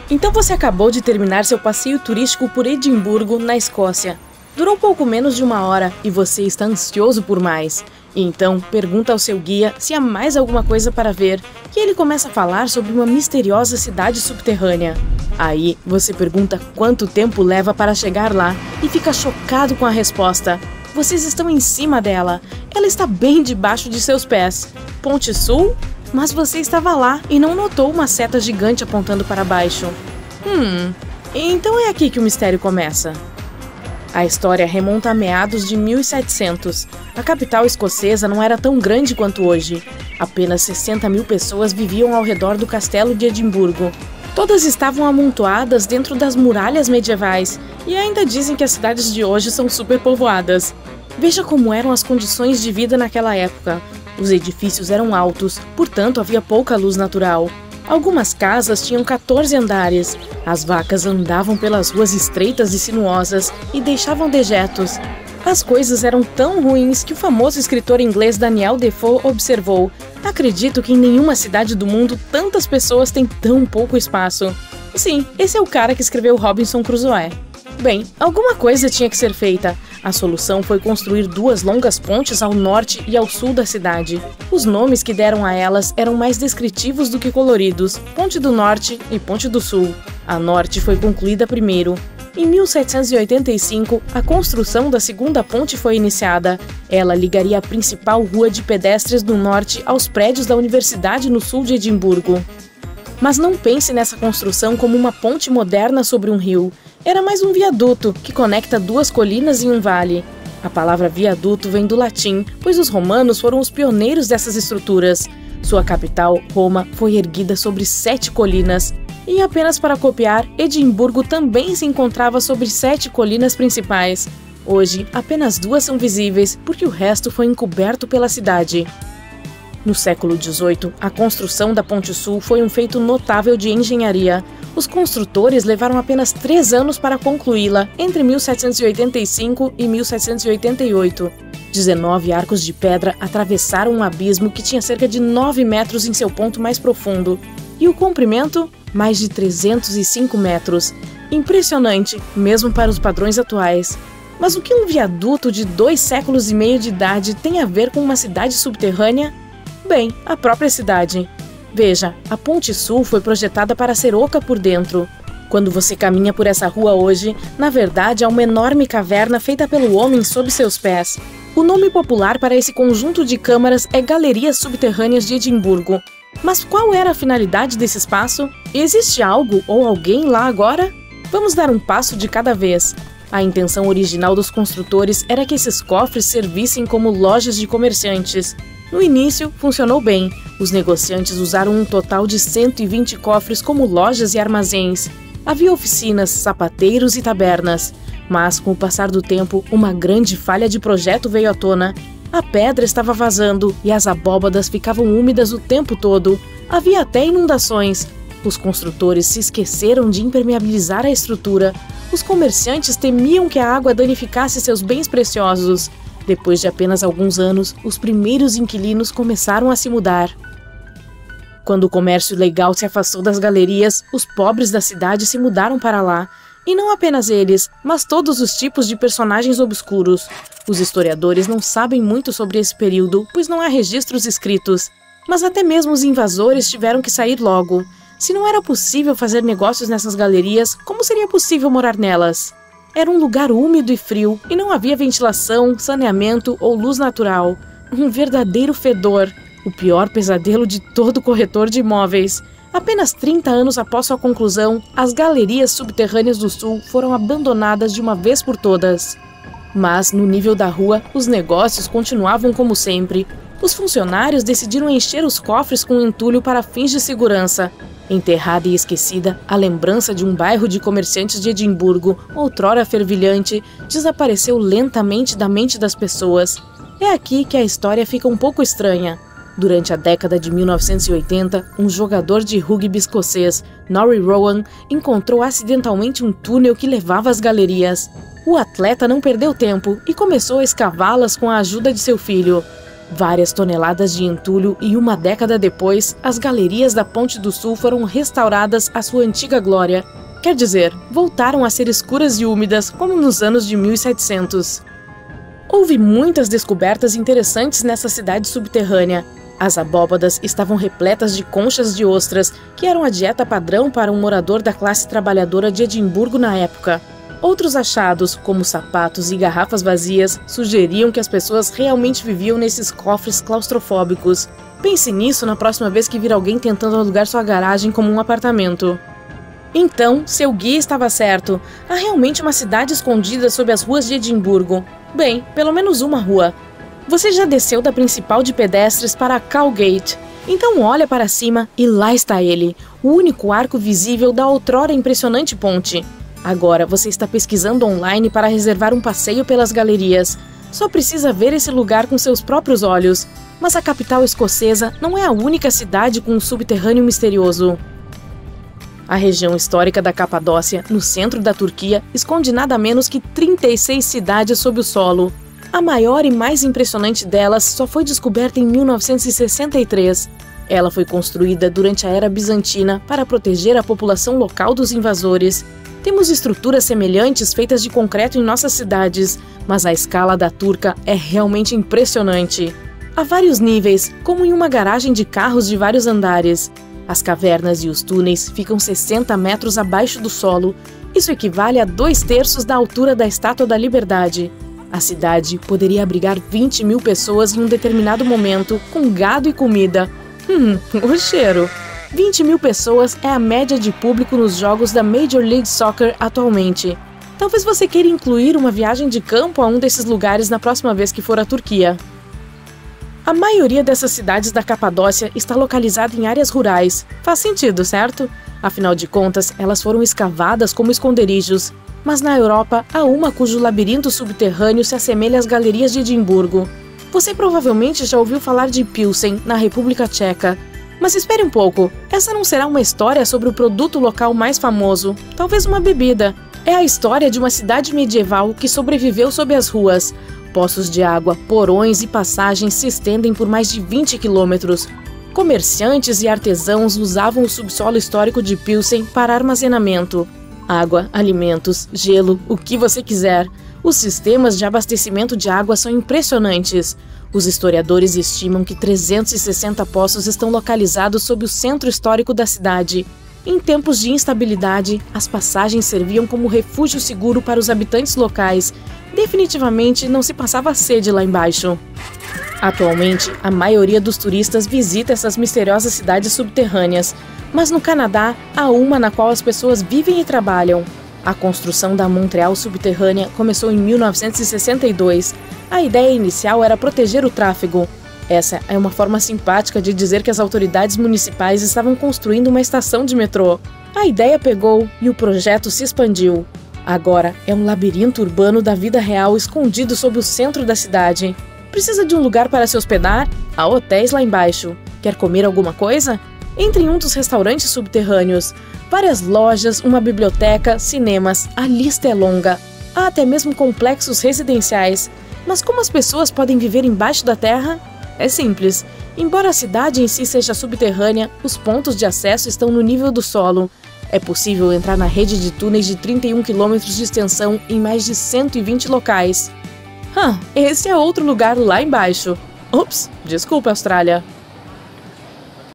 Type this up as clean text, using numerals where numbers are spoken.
Então você acabou de terminar seu passeio turístico por Edimburgo, na Escócia. Durou pouco menos de 1 hora e você está ansioso por mais. Então, pergunta ao seu guia se há mais alguma coisa para ver, e ele começa a falar sobre uma misteriosa cidade subterrânea. Aí, você pergunta quanto tempo leva para chegar lá e fica chocado com a resposta. Vocês estão em cima dela. Ela está bem debaixo de seus pés. Ponte Sul? Mas você estava lá e não notou uma seta gigante apontando para baixo. Então é aqui que o mistério começa. A história remonta a meados de 1700. A capital escocesa não era tão grande quanto hoje. Apenas 60.000 pessoas viviam ao redor do castelo de Edimburgo. Todas estavam amontoadas dentro das muralhas medievais e ainda dizem que as cidades de hoje são superpovoadas. Veja como eram as condições de vida naquela época. Os edifícios eram altos, portanto havia pouca luz natural. Algumas casas tinham 14 andares. As vacas andavam pelas ruas estreitas e sinuosas e deixavam dejetos. As coisas eram tão ruins que o famoso escritor inglês Daniel Defoe observou: "Acredito que em nenhuma cidade do mundo tantas pessoas têm tão pouco espaço." Sim, esse é o cara que escreveu Robinson Crusoe. Bem, alguma coisa tinha que ser feita. A solução foi construir 2 longas pontes ao norte e ao sul da cidade. Os nomes que deram a elas eram mais descritivos do que coloridos: Ponte do Norte e Ponte do Sul. A norte foi concluída primeiro. Em 1785, a construção da segunda ponte foi iniciada. Ela ligaria a principal rua de pedestres do norte aos prédios da universidade no sul de Edimburgo. Mas não pense nessa construção como uma ponte moderna sobre um rio. Era mais um viaduto que conecta 2 colinas em um vale. A palavra viaduto vem do latim, pois os romanos foram os pioneiros dessas estruturas. Sua capital, Roma, foi erguida sobre 7 colinas. E apenas para copiar, Edimburgo também se encontrava sobre 7 colinas principais. Hoje, apenas 2 são visíveis, porque o resto foi encoberto pela cidade. No século XVIII, a construção da Ponte Sul foi um feito notável de engenharia. Os construtores levaram apenas 3 anos para concluí-la, entre 1785 e 1788. 19 arcos de pedra atravessaram um abismo que tinha cerca de 9 metros em seu ponto mais profundo. E o comprimento? Mais de 305 metros. Impressionante, mesmo para os padrões atuais. Mas o que um viaduto de 2 séculos e meio de idade tem a ver com uma cidade subterrânea? Bem, a própria cidade. Veja, a Ponte Sul foi projetada para ser oca por dentro. Quando você caminha por essa rua hoje, na verdade há uma enorme caverna feita pelo homem sob seus pés. O nome popular para esse conjunto de câmaras é Galerias Subterrâneas de Edimburgo. Mas qual era a finalidade desse espaço? Existe algo ou alguém lá agora? Vamos dar um passo de cada vez. A intenção original dos construtores era que esses cofres servissem como lojas de comerciantes. No início, funcionou bem. Os negociantes usaram um total de 120 cofres como lojas e armazéns. Havia oficinas, sapateiros e tabernas. Mas, com o passar do tempo, uma grande falha de projeto veio à tona. A pedra estava vazando e as abóbadas ficavam úmidas o tempo todo. Havia até inundações. Os construtores se esqueceram de impermeabilizar a estrutura. Os comerciantes temiam que a água danificasse seus bens preciosos. Depois de apenas alguns anos, os primeiros inquilinos começaram a se mudar. Quando o comércio ilegal se afastou das galerias, os pobres da cidade se mudaram para lá. E não apenas eles, mas todos os tipos de personagens obscuros. Os historiadores não sabem muito sobre esse período, pois não há registros escritos. Mas até mesmo os invasores tiveram que sair logo. Se não era possível fazer negócios nessas galerias, como seria possível morar nelas? Era um lugar úmido e frio, e não havia ventilação, saneamento ou luz natural. Um verdadeiro fedor, o pior pesadelo de todo corretor de imóveis. Apenas 30 anos após sua conclusão, as galerias subterrâneas do sul foram abandonadas de uma vez por todas. Mas, no nível da rua, os negócios continuavam como sempre. Os funcionários decidiram encher os cofres com entulho para fins de segurança. Enterrada e esquecida, a lembrança de um bairro de comerciantes de Edimburgo, outrora fervilhante, desapareceu lentamente da mente das pessoas. É aqui que a história fica um pouco estranha. Durante a década de 1980, um jogador de rugby escocês, Norrie Rowan, encontrou acidentalmente um túnel que levava às galerias. O atleta não perdeu tempo e começou a escavá-las com a ajuda de seu filho. Várias toneladas de entulho e uma década depois, as galerias da Ponte do Sul foram restauradas à sua antiga glória. Quer dizer, voltaram a ser escuras e úmidas como nos anos de 1700. Houve muitas descobertas interessantes nessa cidade subterrânea. As abóbadas estavam repletas de conchas de ostras, que eram a dieta padrão para um morador da classe trabalhadora de Edimburgo na época. Outros achados, como sapatos e garrafas vazias, sugeriam que as pessoas realmente viviam nesses cofres claustrofóbicos. Pense nisso na próxima vez que vir alguém tentando alugar sua garagem como um apartamento. Então, seu guia estava certo. Há realmente uma cidade escondida sob as ruas de Edimburgo. Bem, pelo menos uma rua. Você já desceu da principal de pedestres para a Cowgate. Então olha para cima e lá está ele, o único arco visível da outrora impressionante ponte. Agora você está pesquisando online para reservar um passeio pelas galerias. Só precisa ver esse lugar com seus próprios olhos. Mas a capital escocesa não é a única cidade com um subterrâneo misterioso. A região histórica da Capadócia, no centro da Turquia, esconde nada menos que 36 cidades sob o solo. A maior e mais impressionante delas só foi descoberta em 1963. Ela foi construída durante a Era Bizantina para proteger a população local dos invasores. Temos estruturas semelhantes feitas de concreto em nossas cidades, mas a escala da turca é realmente impressionante. Há vários níveis, como em uma garagem de carros de vários andares. As cavernas e os túneis ficam 60 metros abaixo do solo. Isso equivale a 2/3 da altura da Estátua da Liberdade. A cidade poderia abrigar 20 mil pessoas em um determinado momento, com gado e comida. O cheiro! 20 mil pessoas é a média de público nos jogos da Major League Soccer atualmente. Talvez você queira incluir uma viagem de campo a um desses lugares na próxima vez que for à Turquia. A maioria dessas cidades da Capadócia está localizada em áreas rurais. Faz sentido, certo? Afinal de contas, elas foram escavadas como esconderijos. Mas na Europa, há uma cujo labirinto subterrâneo se assemelha às galerias de Edimburgo. Você provavelmente já ouviu falar de Pilsen, na República Tcheca. Mas espere um pouco, essa não será uma história sobre o produto local mais famoso, talvez uma bebida. É a história de uma cidade medieval que sobreviveu sob as ruas. Poços de água, porões e passagens se estendem por mais de 20 quilômetros. Comerciantes e artesãos usavam o subsolo histórico de Pilsen para armazenamento. Água, alimentos, gelo, o que você quiser. Os sistemas de abastecimento de água são impressionantes. Os historiadores estimam que 360 poços estão localizados sob o centro histórico da cidade. Em tempos de instabilidade, as passagens serviam como refúgio seguro para os habitantes locais. Definitivamente não se passava sede lá embaixo. Atualmente, a maioria dos turistas visita essas misteriosas cidades subterrâneas, mas no Canadá há uma na qual as pessoas vivem e trabalham. A construção da Montreal subterrânea começou em 1962. A ideia inicial era proteger o tráfego. Essa é uma forma simpática de dizer que as autoridades municipais estavam construindo uma estação de metrô. A ideia pegou e o projeto se expandiu. Agora é um labirinto urbano da vida real escondido sob o centro da cidade. Precisa de um lugar para se hospedar? Há hotéis lá embaixo. Quer comer alguma coisa? Entre em um dos restaurantes subterrâneos. Várias lojas, uma biblioteca, cinemas. A lista é longa. Há até mesmo complexos residenciais. Mas como as pessoas podem viver embaixo da terra? É simples. Embora a cidade em si seja subterrânea, os pontos de acesso estão no nível do solo. É possível entrar na rede de túneis de 31 km de extensão em mais de 120 locais. Esse é outro lugar lá embaixo. Ups, desculpa, Austrália.